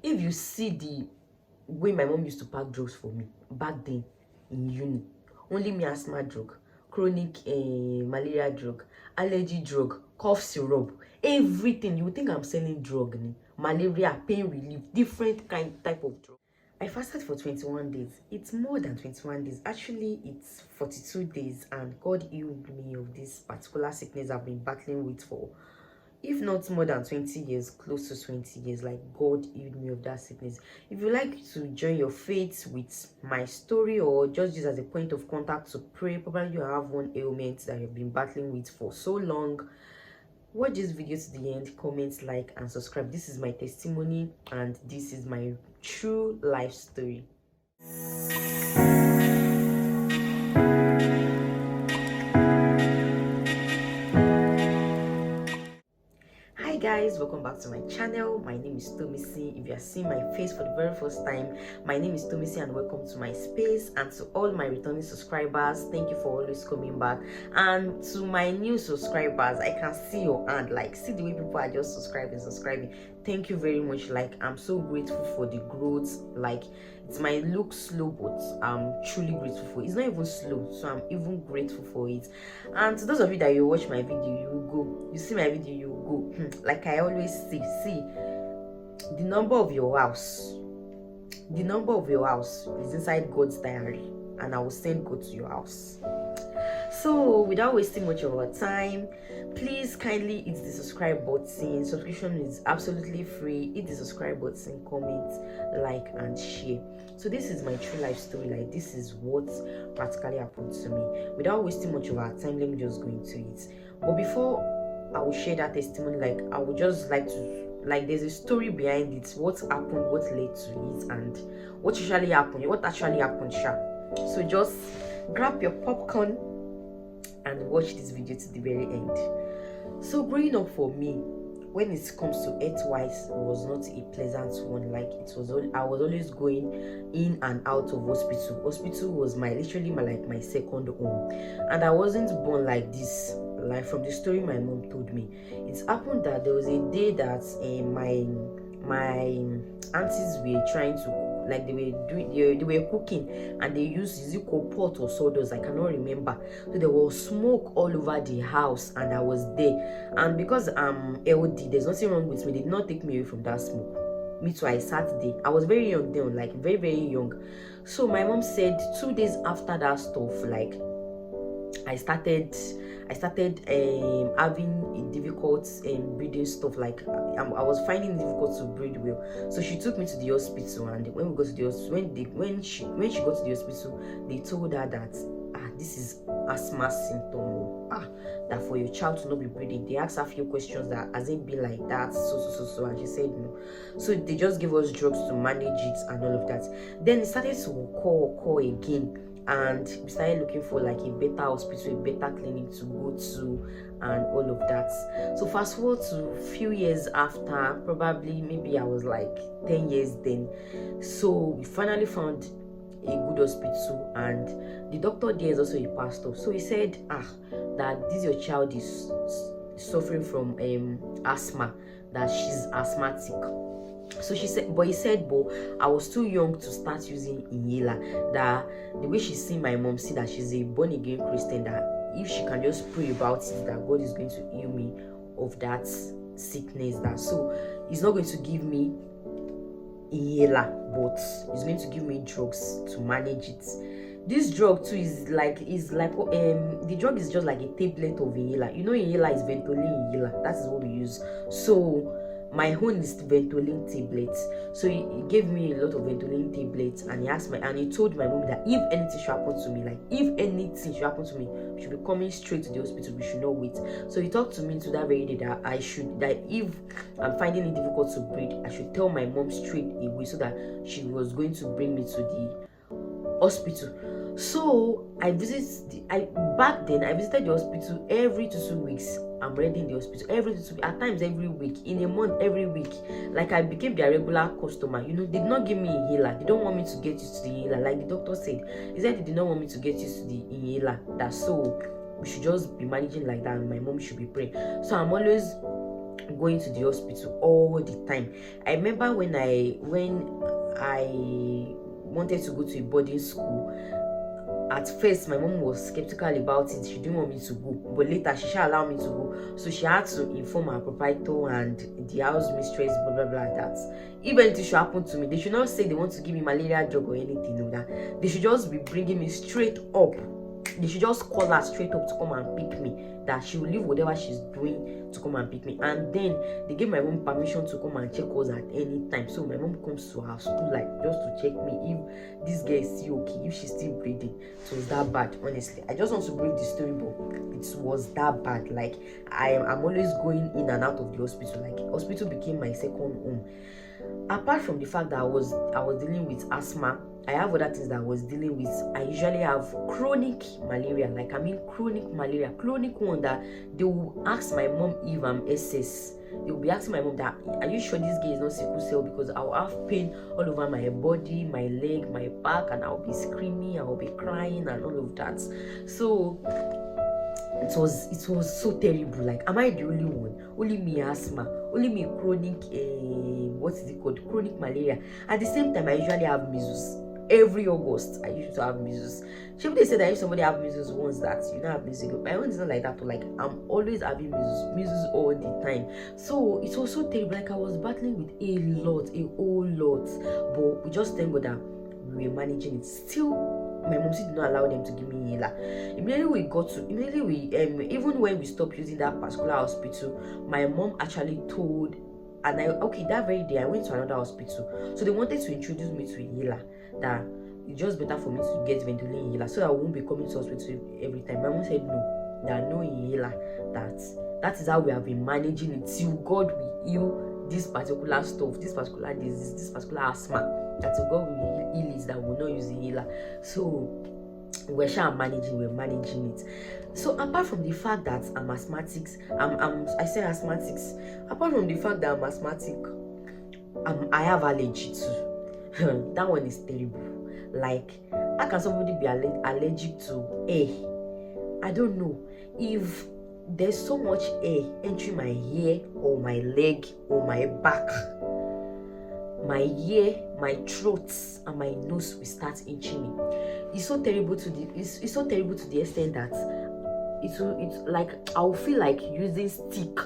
If you see the way my mom used to pack drugs for me back then in uni, only me asthma drug, chronic malaria drug, allergy drug, cough syrup, everything. You would think I'm selling drug, malaria, pain relief, different kind type of drug. I fasted for 21 days. It's more than 21 days. Actually, it's 42 days, and God healed me of this particular sickness I've been battling with for, if not more than 20 years, close to 20 years. Like, God healed me of that sickness. If you like to join your faith with my story, or just use as a point of contact to pray, probably you have one ailment that you've been battling with for so long, watch this video to the end, comment, like, and subscribe. This is my testimony, and this is my true life story. Hi guys, welcome back to my channel. My name is Tomisi. If you are seeing my face for the very first time, my name is Tomisi, and welcome to my space. And to all my returning subscribers, thank you for always coming back. And to my new subscribers, I can see your hand, like, see the way people are just subscribing. Thank you very much. Like, I'm so grateful for the growth. Like, it might look slow, but I'm truly grateful for it. It's not even slow, so I'm even grateful for it. And to those of you that you watch my video, you see my video, you go, like I always say, see, the number of your house is inside God's diary, and I will send God to your house. So without wasting much of our time, please kindly hit the subscribe button. Subscription is absolutely free. Hit the subscribe button, comment, like, and share. So this is my true life story. Like, this is what practically happened to me. Without wasting much of our time, let me just go into it. But before I will share that testimony, like, I would just like to, like, there's a story behind it, what happened, what led to it, and what actually happened, sha. So just grab your popcorn and watch this video to the very end. So growing up for me, when it comes to health-wise, was not a pleasant one. Like, I was always going in and out of hospital. Hospital was literally my second home, and I wasn't born like this. Like, from the story my mom told me, it happened that there was a day that my aunties were trying to, like, they were cooking, and they used, is it called pot or sawdust, I cannot remember. So there was smoke all over the house, and I was there. And because I'm LD, there's nothing wrong with me. They did not take me away from that smoke. Me too, I sat there. I was very young then, like very, very young. So my mom said 2 days after that stuff, like, I started having difficult breathing stuff. Like, I was finding it difficult to breathe well. So she took me to the hospital, and when we got to the hospital, when she got to the hospital, they told her that this is asthma symptom. That for your child to not be breathing, they asked her a few questions, that has it been like that, so, and she said no. So they just gave us drugs to manage it and all of that. Then it started to call again, and we started looking for like a better hospital, a better clinic to go to, and all of that. So fast forward to a few years after, probably maybe I was like 10 years then. So we finally found a good hospital, and the doctor there is also a pastor. So he said, that this your child is suffering from asthma, that she's asthmatic. So she said, but he said, but I was too young to start using inhaler. That the way she see my mom, see that she's a born again Christian, that if she can just pray about it, that God is going to heal me of that sickness. That so he's not going to give me inhaler, but he's going to give me drugs to manage it. This drug too is like the drug is just like a tablet of inhaler. You know, inhaler is Ventolin inhaler. That is what we use. So my own is Ventolin tablets. So he gave me a lot of Ventolin tablets, and he told my mom that if anything should happen to me, like if anything should happen to me, we should be coming straight to the hospital. We should not wait. So he talked to me to that very day that that if I'm finding it difficult to breathe, I should tell my mom straight away, so that she was going to bring me to the hospital. So back then I visited the hospital every 2 weeks. I'm already in the hospital every 2 weeks, at times every week, in a month, every week. Like, I became their regular customer. You know, they did not give me inhaler. They don't want me to get used to the inhaler. Like the doctor said, he said they did not want me to get used to the inhaler. That so we should just be managing like that, and my mom should be praying. So I'm always going to the hospital all the time. I remember when I wanted to go to a boarding school. At first, my mom was skeptical about it. She didn't want me to go, but later she shall allow me to go. So she had to inform her proprietor and the house mistress, blah blah blah, that if anything should happen to me, they should not say they want to give me malaria drug or anything. No, that they should just be bringing me straight up. They should just call her straight up to come and pick me. That she will leave whatever she's doing to come and pick me. And then they gave my mom permission to come and check us at any time. So my mom comes to our school like just to check me if this girl is still okay, if she's still breathing. So it was that bad, honestly. I just want to break the story, but it was that bad. Like I'm always going in and out of the hospital. Like hospital became my second home. Apart from the fact that I was dealing with asthma, I have other things that I was dealing with. I usually have chronic malaria, like chronic malaria, chronic one that they will ask my mom if I'm SS. They will be asking my mom that, are you sure this girl is not sickle cell? Because I'll have pain all over my body, my leg, my back, and I'll be screaming, I'll be crying, and all of that. So it was so terrible. Like, am I the only one? Only me asthma, only me chronic what is it called, chronic malaria. At the same time, I usually have measles. Every August I used to have measles. They said that if somebody have measles once, that you don't have measles. My own is not like that, but like I'm always having measles all the time. So it was so terrible. Like I was battling with a whole lot, but we just thank God that we were managing it. Still, my mom did not allow them to give me inhaler. Immediately even when we stopped using that particular hospital, my mom actually told, and that very day I went to another hospital. So they wanted to introduce me to inhaler, that it's just better for me to get ventilator inhaler so I won't be coming to hospital every time. My mom said no, there are no inhaler. That is how we have been managing it till God will heal this particular stuff, this particular disease, this particular asthma. That till God will heal it, that will not use inhaler. So we're managing it. So apart from the fact that I'm asthmatic, I say asthmatics. Apart from the fact that I'm asthmatic, I have allergy too. That one is terrible. Like, how can somebody be allergic to air? I don't know. If there's so much air entering my ear or my leg or my back, my ear, my throat, and my nose will start itching me. It's so terrible to the extent that it's like I'll feel like using stick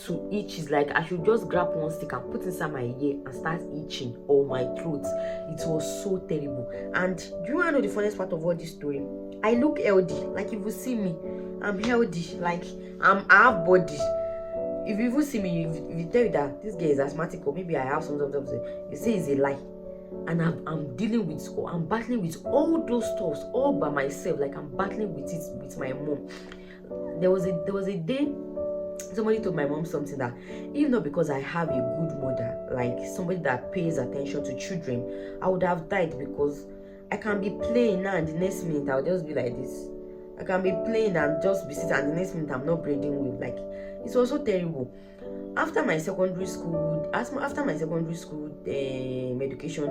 to itch. Is like I should just grab one stick and put inside my ear and start itching, or my throat. It was so terrible. And do you want to know the funniest part of all this story? I look healthy. Like if you see me, I'm healthy. Like I have body. If you even see me, if you tell you that this girl is asthmatic or maybe I have some symptoms, you say it's a lie. And I'm battling with all those stuffs all by myself. Like I'm battling with it with my mom. There was a day somebody told my mom something, that even though because I have a good mother, like somebody that pays attention to children, I would have died, because I can be playing now and the next minute I'll just be like this. I can be playing and just be sitting and the next minute I'm not breathing well. Like it was so terrible. After my secondary school education,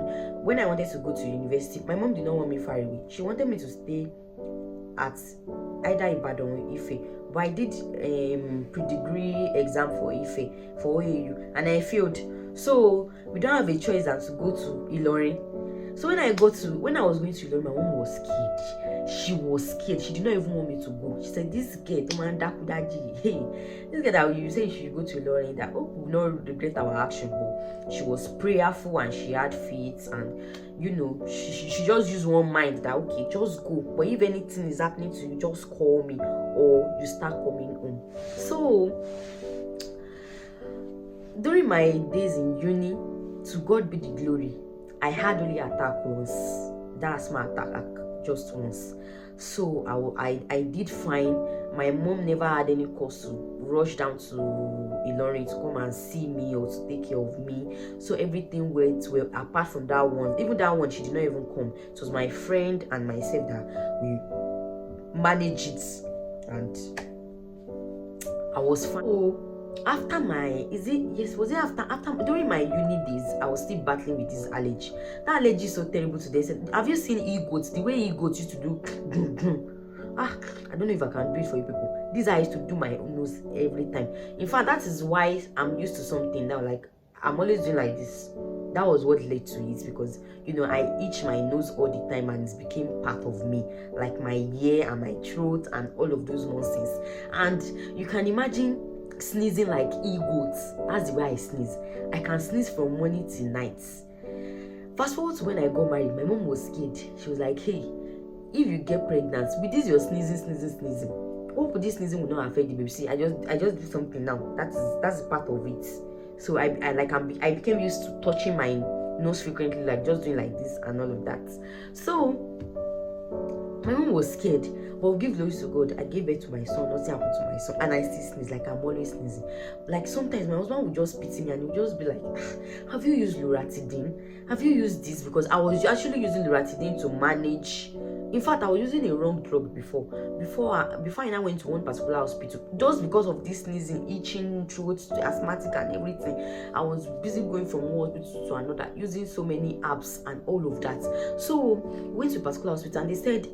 when I wanted to go to university, my mom did not want me far away. She wanted me to stay at either Ibadan or Ife. But I did pre-degree exam for Ife, for OAU, and I failed. So we don't have a choice than to go to Ilorin. So when I was going to Ilorin, my mom was scared. She was scared. She did not even want me to go. She said, "This girl, this girl that you say she should go to Ilorin, that we will not regret our action." But she was prayerful and she had faith, and she just used one mind that okay, just go. But if anything is happening to you, just call me or you start coming home. So during my days in uni, to God be the glory, I had only attack once. That's my attack, just once. So I did fine. My mom never had any cause to rush down to Ilorin to come and see me or to take care of me. So everything went well, apart from that one. Even that one, she did not even come. It was my friend and myself that we managed it, and I was fine. So after during my uni days, I was still battling with this allergy. That allergy is so terrible today. Have you seen e-goats? The way e-goats used to do I don't know if I can do it for you people. This I used to do my nose every time. In fact, that is why I'm used to something now. Like, I'm always doing like this. That was what led to it, because I itch my nose all the time, and it became part of me, like my ear and my throat and all of those nonsense. And you can imagine sneezing like e-goats. That's the way I sneeze. I can sneeze from morning till night. Fast forward to when I got married, my mom was scared. She was like, hey, if you get pregnant with this your sneezing, hope this sneezing will not affect the baby. See, I just do something now. That's part of it. So I became used to touching my nose frequently, like just doing like this and all of that. So my mom was scared, but give glory to God. I gave birth to my son. Nothing happened to my son, and I still sneeze. Like, I'm always sneezing. Like, sometimes my husband would just pity me, and he would just be like, have you used loratadine? Have you used this? Because I was actually using loratadine to manage. In fact, I was using a wrong drug before I now went to one particular hospital, just because of this sneezing, itching, throat, asthmatic and everything. I was busy going from one hospital to another, using so many apps and all of that. So we went to a particular hospital, and they said,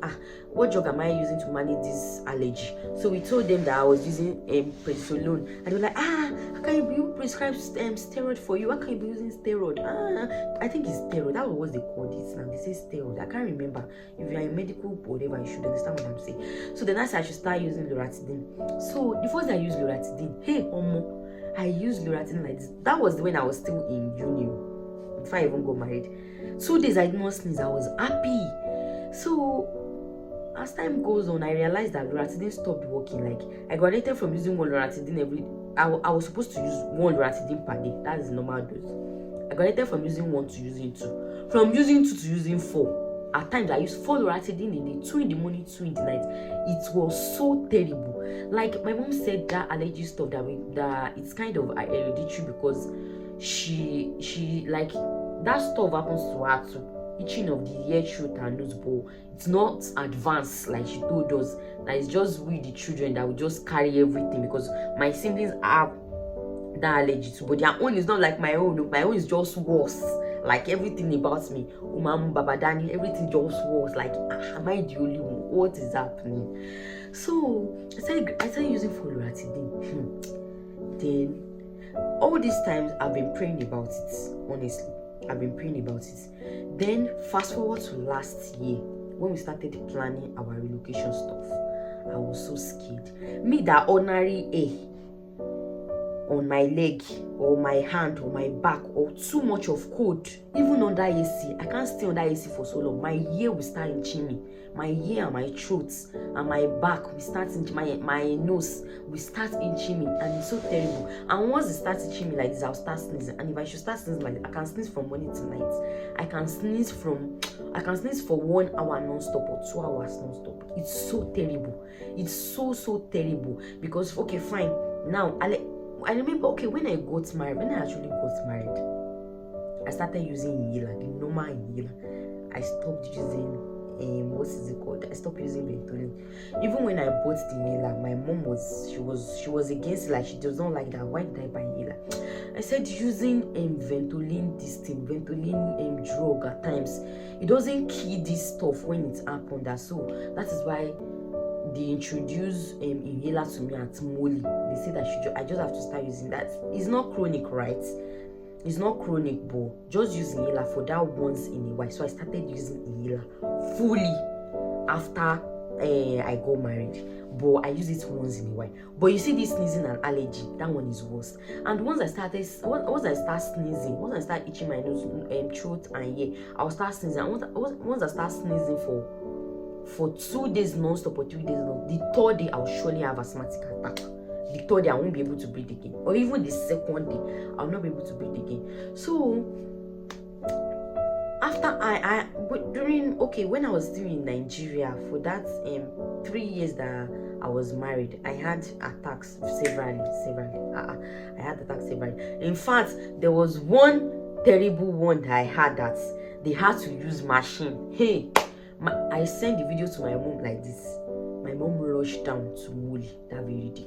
what drug am I using to manage this allergy? So we told them that I was using prednisolone, and they were like, how can you prescribe steroid for you? How can you be using steroid? I think it's steroid. That was what they called it now. They say steroid. I can't remember. If you are a medical whatever, you should understand what I'm saying. So then I said I should start using loratadine. So the first I used loratadine, I used loratadine like this. That was when I was still in uni, before I even got married. 2 days I did not sneeze. I was happy. So as time goes on, I realized that loratadine stopped working. Like, I graduated from using one loratadine I was supposed to use one loratadine per day. That is the normal dose. I graduated from using 1 to using 2. From using 2 to using 4. At times I used 4 loratadine in the 2 in the morning, 2 in the night. It was so terrible. Like, my mom said that allergy stuff that it's kind of hereditary, because she like that stuff happens to her too. Itching of the ear, throat and nose, but it's not advanced like she told us. That it's just we the children that will just carry everything, because my siblings have that allergy too, but their own is not like my own. My own is just worse. Like, everything about me, Umam, Babadani, everything just worse. Like, am I the only one? What is happening? So I started using loratadine. Then all these times I've been praying about it. Honestly, I've been praying about it. Then fast forward to last year, when we started planning our relocation stuff, I was so scared. Me, that ordinary on my leg or my hand or my back, or too much of cold, even under AC. I can't stay under AC for so long. My ear will start itching me. My ear and my throat and my back will start itching. My nose will start itching me, and it's so terrible. And once it starts itching me like this, I'll start sneezing. And if I should start sneezing like this, I can sneeze from morning to night. I can sneeze for 1 hour non-stop or 2 hours non-stop. It's so terrible. It's so terrible. Because, okay, fine, now I remember, okay, when I actually got married, I started using inhaler, the normal inhaler. I stopped using what is it called? I stopped using Ventolin. Even when I bought the inhaler, my mom was against it. Like, she does not like that. Why did I buy inhaler? I said using Ventolin, Ventolin drug at times, it doesn't kill this stuff when it's up on that. So that is why they introduce inhaler to me at Molly. They say that I just have to start using that. It's not chronic, right? It's not chronic, but just use inhaler for that once in a while. So I started using inhaler fully after I got married. But I use it once in a while. But you see, this sneezing and allergy, that one is worse. And once I start sneezing, once I start itching my nose, throat and ear, I'll start sneezing. And once I start sneezing for 2 days non-stop or 3 days non, the 3rd day I'll surely have asthmatic attack. The 3rd day I won't be able to breathe again, or even the 2nd day I'll not be able to breathe again. So after when I was still in Nigeria, for that 3 years that I was married, I had attacks severally. I had attacks severally. In fact, there was one terrible one that I had, that they had to use machine. I sent the video to my mom like this. My mom rushed down to Molly that very day,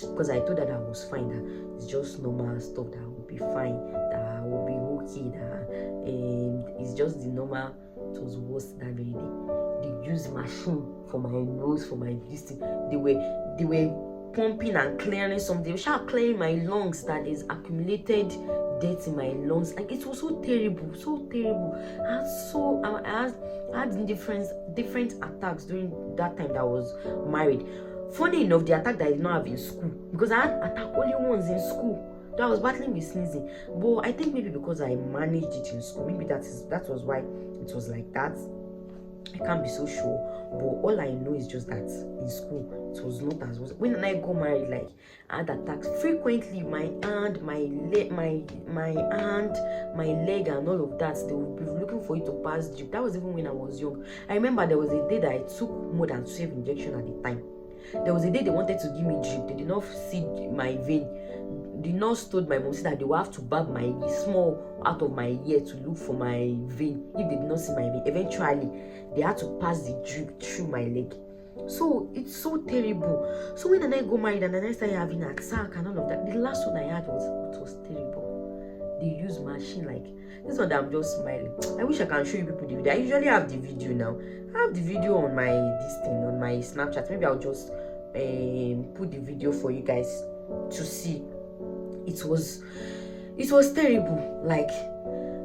because I told her that I was fine, that it's just normal stuff, that I will be fine, that I will be okay, that it's just the normal. It was worse that very day. They used machine for my nose, for my distance. they were pumping and clearing something. They were trying to clear my lungs that is accumulated dirt in my lungs. Like, it was so terrible, so terrible. I had different attacks during that time that I was married. Funny enough, the attack that I did not have in school, because I had attack only once in school. That I was battling with sneezing. But I think maybe because I managed it in school, maybe that was why it was like that. I can't be so sure, but all I know is just that in school it was not as was. When I got married, like, I had attacks frequently. My hand, my leg, my hand, my leg, and all of that. They would be looking for you to pass drip. That was even when I was young. I remember there was a day that I took more than 12 injections at the time. There was a day they wanted to give me drip. They did not see my vein. The nurse told my mom that they will have to barb my small out of my ear to look for my vein if they did not see my vein. Eventually, they had to pass the drip through my leg. So it's so terrible. So when I got married and then I started having an attack and all of that, the last one I had was terrible. They use machine like this one that I'm just smiling. I wish I can show you people the video. I usually have the video now. I have the video on my on my Snapchat. Maybe I'll just put the video for you guys to see. It was terrible. Like,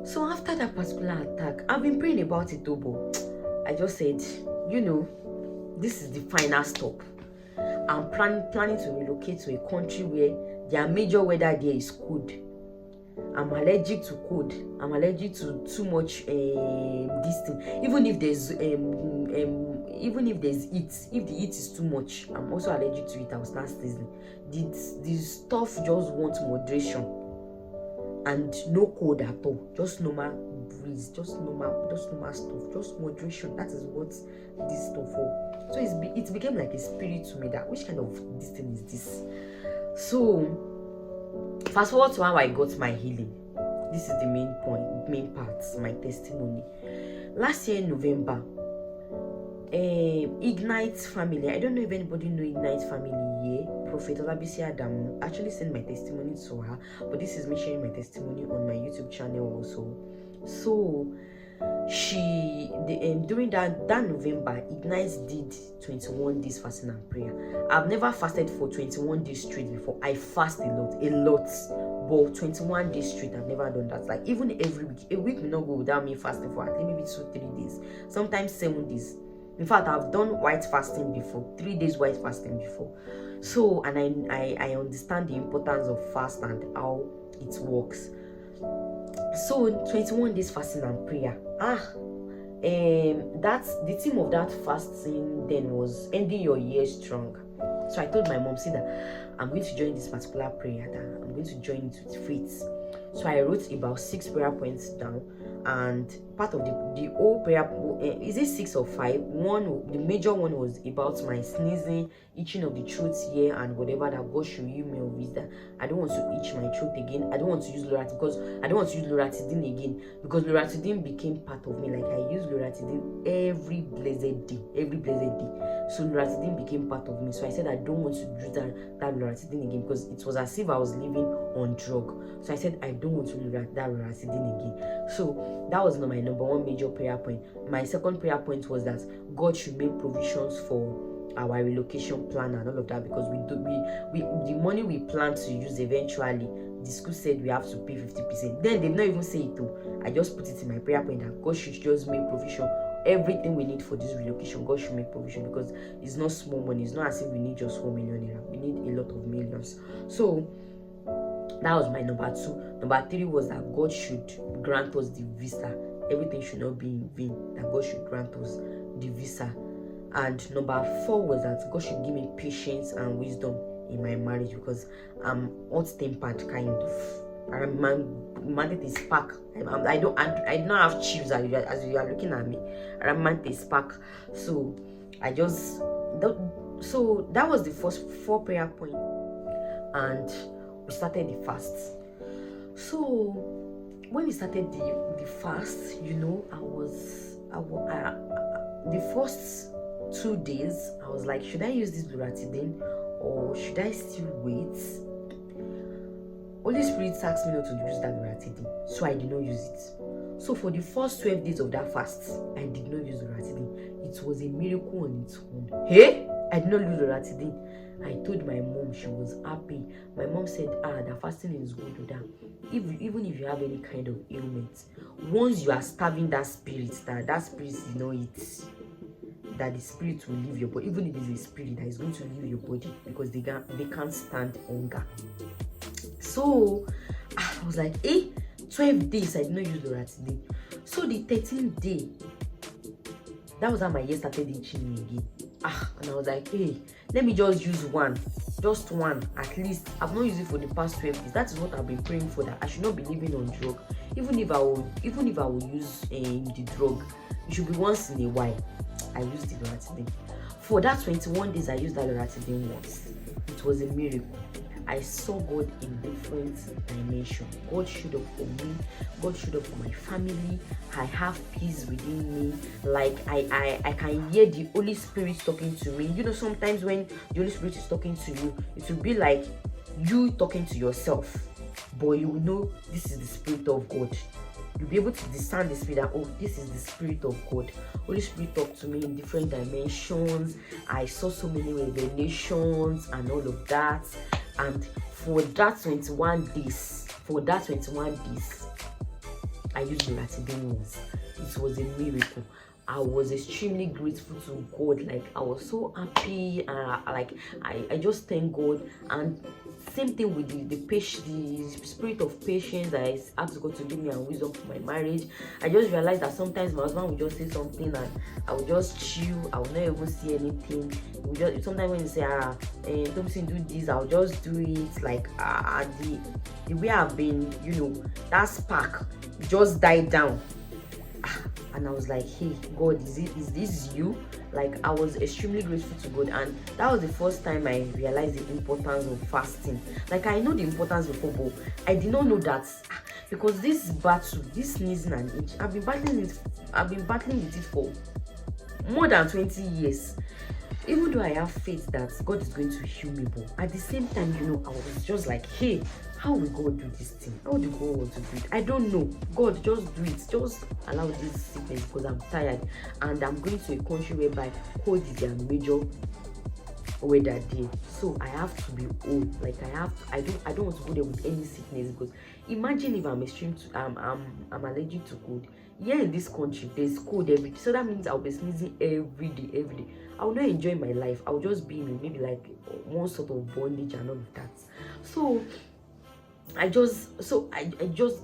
so after that particular attack, I've been praying about it, but I just said, this is the final stop. I'm planning to relocate to a country where their major weather there is cold. I'm allergic to cold. I'm allergic to too much this thing. Even if there's heat, if the heat is too much, I'm also allergic to it. I will start sneezing. This stuff just wants moderation and no cold at all. Just normal breeze, just normal stuff, just moderation. That is what this stuff for. So it became like a spirit to me that which kind of this thing is this. So fast forward to how I got my healing. This is the main part, my testimony. Last year in November, Ignite family. I don't know if anybody know Ignite family here. Prophet Olabisi Adamu actually sent my testimony to her, but this is me sharing my testimony on my YouTube channel also. So during that November, Ignite did 21 days fasting and prayer. I've never fasted for 21 days straight before. I fast a lot, but 21 days straight, I've never done that. Like, even every week, a week will not go without me fasting for at least maybe 2-3 days, sometimes 7 days. In fact, I've done white fasting before, 3 days white fasting before. So, and I understand the importance of fast and how it works. So 21 days fasting and prayer. That's the theme of that fasting then was ending your year strong. So I told my mom, see that I'm going to join this particular prayer, that I'm going to join it with faith. So I wrote about 6 prayer points down, and part of the whole prayer, is it 6 or 5? The major one was about my sneezing, itching of the throat here, and whatever that God should heal me of is that I don't want to itch my throat again. I don't want to use loratadine again, because loratadine became part of me. Like, I use loratadine every blessed day. So loratadine became part of me. So I said I don't want to use that loratadine again, because it was as if I was living on drug. So I said I don't want to use that loratadine again. So that was not my number one major prayer point. My second prayer point was that God should make provisions for our relocation plan and all of that, because the money we plan to use eventually, the school said we have to pay 50%. Then they've not even said it though. I just put it in my prayer point that God should just make provision. Everything we need for this relocation, God should make provision, because it's not small money. It's not as if we need just 4 million naira. We need a lot of millions. So that was my number 2. Number 3 was that God should grant us the visa. Everything should not be in vain. That God should grant us the visa. And number 4 was that God should give me patience and wisdom in my marriage, because I'm hot-tempered kind of. I'm mandate is spark. I don't have chips as you are looking at me. I'm mandate spark. So so that was the first 4 prayer points, and we started the fast. So when we started the fast, the first 2 days I was like, should I use this loratadine or should I still wait? Holy Spirit asked me not to use that loratadine, so I did not use it. So for the first 12 days of that fast, I did not use loratadine. It was a miracle on its own. Hey, I did not use loratadine. I told my mom, she was happy. My mom said, that fasting is good with that. Even if you have any kind of ailment, once you are starving that spirit, that spirit is not it, that the spirit will leave your body. Even if it's a spirit that is going to leave your body, because they can't stand hunger. So I was like, 12 days I did not use Loratadine. So the 13th day, that was how my ear started itching me again. And I was like, let me just use just one at least. I've not used it for the past 12 days. That is what I've been praying for, that I should not be living on drug. Even if I will use the drug, it should be once in a while. I used the Loratadine. For that 21 days I used that Loratadine once. It was a miracle. I saw God in different dimensions. God showed up for me. God showed up for my family. I have peace within me. Like I can hear the Holy Spirit talking to me. You know, sometimes when the Holy Spirit is talking to you, it will be like you talking to yourself, but you will know this is the Spirit of God. You'll be able to discern the spirit that, this is the Spirit of God. Holy Spirit talked to me in different dimensions. I saw so many revelations and all of that. And for that 21 days, I used Loratadine once. It was a miracle. I was extremely grateful to God. Like, I was so happy. I just thank God. And same thing with the spirit of patience. I asked God to give me a wisdom for my marriage. I just realized that sometimes my husband would just say something and I would just chill. I would not even see anything. Sometimes when you say, don't do this, I'll just do it. Like, the way I've been, that spark just died down. And I was like, hey God, is this you? Like, I was extremely grateful to God, and that was the first time I realized the importance of fasting. Like, I know the importance before, but I did not know that, because this battle, this sneezing and itch, I've been battling with it for more than 20 years. Even though I have faith that God is going to heal me, but at the same time, I was just like, hey, how will God do this thing? How do God want to do it? I don't know. God, just do it. Just allow this sickness, because I'm tired and I'm going to a country whereby cold is their major weather day. So I have to be old. Like, I don't want to go there with any sickness, because imagine if I'm allergic to cold. Here in this country, there's cold every day. So that means I'll be sneezing every day. I will not enjoy my life. I'll just be in maybe like one sort of bondage and all of that. So I just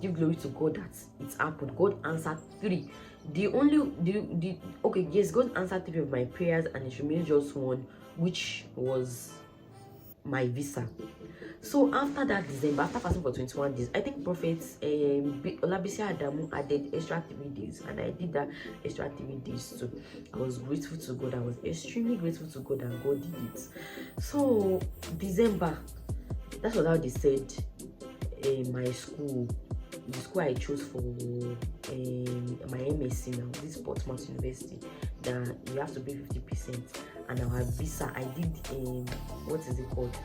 give glory to God that it's happened. God answered 3. God answered 3 of my prayers, and it remains just one, which was my visa. So after that December, after fasting for 21 days, I think Prophet Olabisi Adamu added extra 3 days, and I did that extra 3 days too. I was grateful to God. I was extremely grateful to God, and God did it. So December, that's what how they said my school, the school I chose for my MSc now, this Portsmouth University, that you have to pay 50%, and our visa, I did what is it called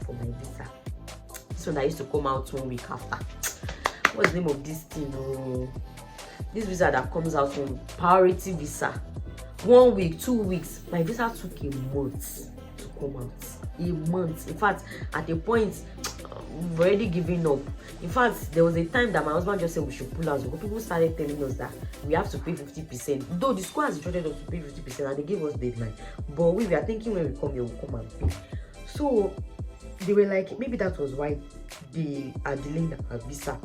for my visa? So that used to come out 1 week after. What's the name of this thing? This visa that comes out from priority visa. 1 week, 2 weeks. My visa took a month to come out. A month. In fact, at a point, we've already given up. In fact, there was a time that my husband just said we should pull out, because people started telling us that we have to pay 50%. Though the school has instructed us to pay 50%, and they gave us deadline. But we were thinking when we come here, we'll come and pay. So they were like, maybe that was why they are delaying our visa.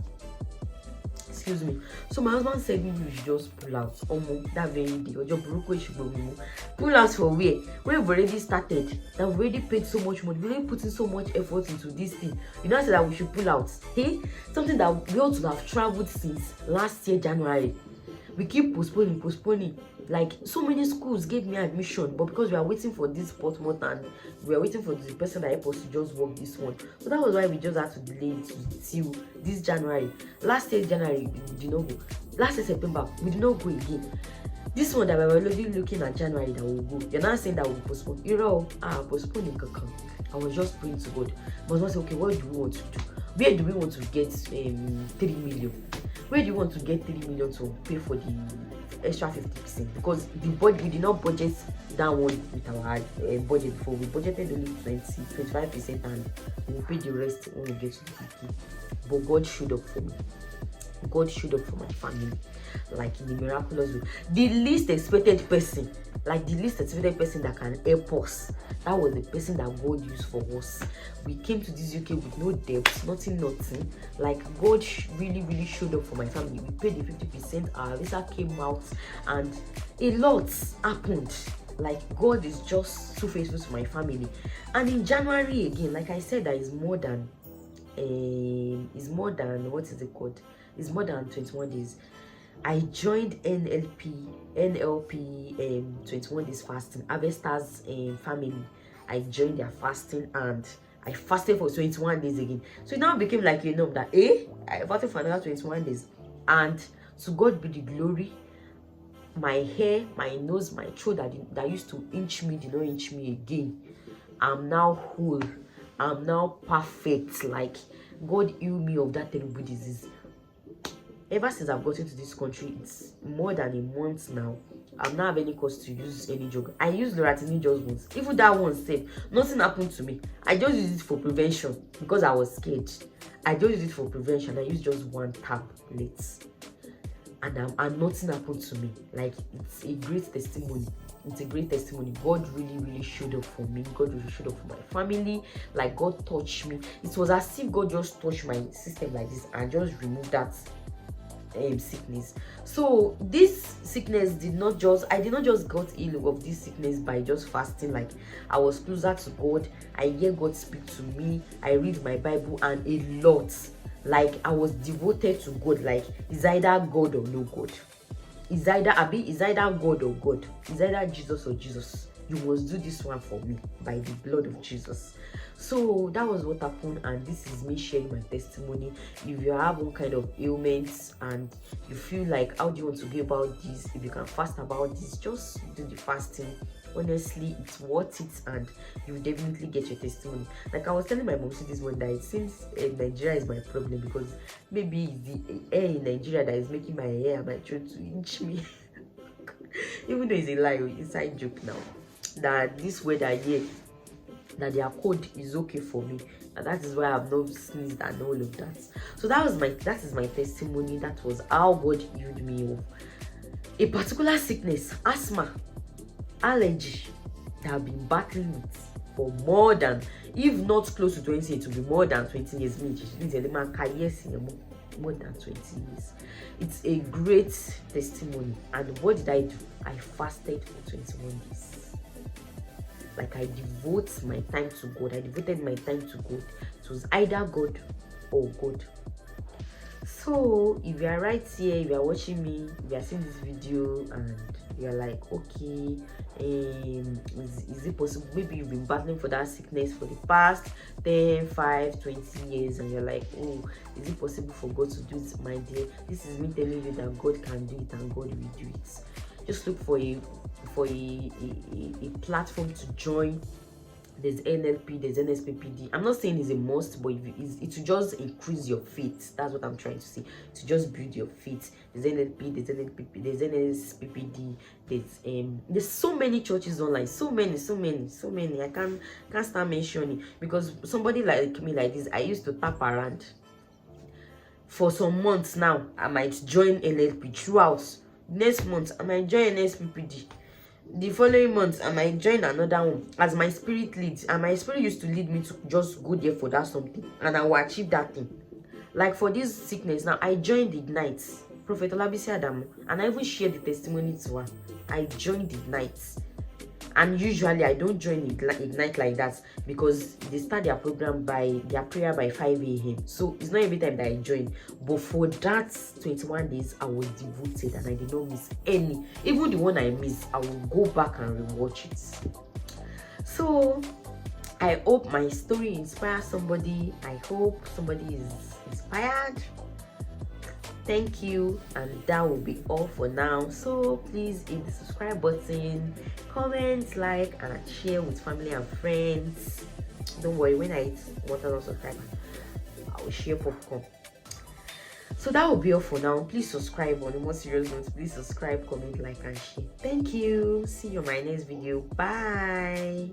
Excuse me. So my husband said maybe we should just pull out that very day. Pull out for where? When we've already started, that we've already paid so much money, we've already put in so much effort into this thing. You know, I said that we should pull out. Hey, something that we ought to have traveled since last year, January. We keep postponing. Like, so many schools gave me admission, but because we are waiting for this Portsmouth, and we are waiting for the person that helped us to just work this one, so that was why we just had to delay it till this January. Last year January we did not go. Last year September we did not go again. This one that we were already looking at January that we'll go, you're not saying that we'll postpone. Postponing kaka. I was just praying to God. But I was like, okay, what do we want to do? Where do we want to get 3 million? Where do you want to get 3 million to pay for the extra 50%? Because we did not budget that one with our budget before. We budgeted only 25%, and we'll pay the rest when we get to the 50. But God showed up for me. God showed up for my family, like in a miraculous way. The least expected person, like the least expected person that can help us, that was the person that God used for us. We came to this UK with no debt, nothing. Like God really showed up for my family. We paid the 50%, our visa came out, and a lot happened. Like God is just so faithful to my family. And in January again, like I said, that is more than what is it called? It's more than 21 days. I joined NLP 21 days fasting, Harvesters family. I joined their fasting, and I fasted for 21 days again. So it now became like that I fasted for another 21 days. And to God be the glory. My hair, my nose, my throat that used to inch me did not inch me again. I'm now whole. I'm now perfect. Like God healed me of that terrible disease. Ever since I've gotten to this country, it's more than a month now. I've not have any cause to use any drug. I used Loratadine just once. Even that one safe, nothing happened to me. I just used it for prevention because I was scared. I just used it for prevention. I used just one tablet, and nothing happened to me. Like it's a great testimony. It's a great testimony. God really showed up for me. God really showed up for my family. Like God touched me. It was as if God just touched my system like this and just removed that sickness. So this sickness I did not just got ill of this sickness by just fasting. Like I was closer to God. I hear God speak to me. I read my Bible, and a lot. Like I was devoted to God. Like it's either God or no God. It's either God or God. It's either Jesus or Jesus. You must do this one for me by the blood of Jesus. So that was what happened, and this is me sharing my testimony. If you have one kind of ailments and you feel like, how do you want to go about this? If you can fast about this, just do the fasting. Honestly, it's worth it, and you will definitely get your testimony. Like I was telling my mom this one, that it seems Nigeria is my problem, because maybe it's the air in Nigeria that is making my hair and my throat to inch me. Even though it's a lie, inside joke now, that this weather here, that their code is okay for me, and that is why I've not sneezed and all of that. So that is my testimony. That was how God healed me of a particular sickness, asthma, allergy, that I've been battling with for more than, if not close to 20 years, it will be more than 20 years. More than 20 years. It's a great testimony. And what did I do? I fasted for 21 days. Like I devote my time to God. I devoted my time to God. It was either God or God. So if you are right here, if you are watching me, if you are seeing this video and you are like, okay, is it possible? Maybe you've been battling for that sickness for the past 10, 5, 20 years, and you're like, oh, is it possible for God to do it? My dear, this is me telling you that God can do it, and God will do it. Just look for a platform to join. There's NLP, there's NSPPD. I'm not saying it's a must, but it will just increase your faith. That's what I'm trying to say. To just build your faith. There's NLP, there's NLPP, there's NSPPD. There's so many churches online. So many. I can't start mentioning, because somebody like me like this, I used to tap around for some months now. I might join NLP throughout. Next month I might join NSPPD. The following month I might join another one as my spirit leads, and my spirit used to lead me to just go there for that something, and I will achieve that thing. Like for this sickness now, I joined Ignite, Prophet Olabisi Adamu, and I even shared the testimony to her. I joined Ignite, and usually I don't join Ignite like that, because they start their program by their prayer by 5 a.m. So it's not every time that I join. But for that 21 days, I was devoted, and I did not miss any. Even the one I missed, I will go back and rewatch it. So I hope my story inspires somebody. I hope somebody is inspired. Thank you, and that will be all for now. So please hit the subscribe button, comment, like, and share with family and friends. Don't worry, when I hit 1,000 subscribers, I will share popcorn. So that will be all for now. Please subscribe. On a more serious note, please subscribe, comment, like, and share. Thank you. See you in my next video. Bye.